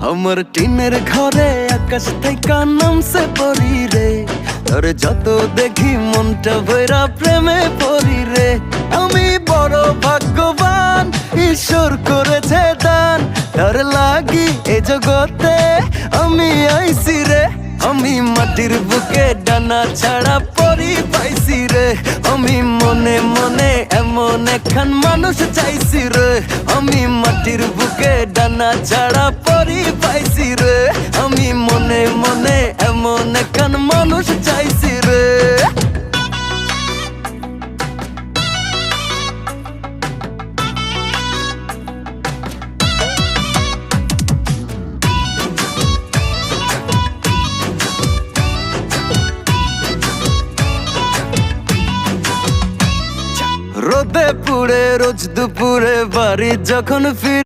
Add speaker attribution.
Speaker 1: আমার টিনের ঘরে আকাশ থেকে নামছে পরি রে, তোর যত দেখি মনটা ভৈরা প্রেমে পড়ি রে। আমি বড় ভাগ্যবান, ঈশ্বর করেছে দান, তার লাগি এ জগতে আমি আইছি রে। আমি মাটির বুকে ডানা ছাড়া পরি পাইছি রে, আমি মনে মনে এমন একখান মানুষ চাইছি রে। আমি মাটির বুকে ডানা ছাড়া পরি পাইছি রে, আমি মনে মনে এমন একখান মানুষ চাইছি রে। রোদে পুড়ে রোজ দুপুরে বাড়ি যখন ফির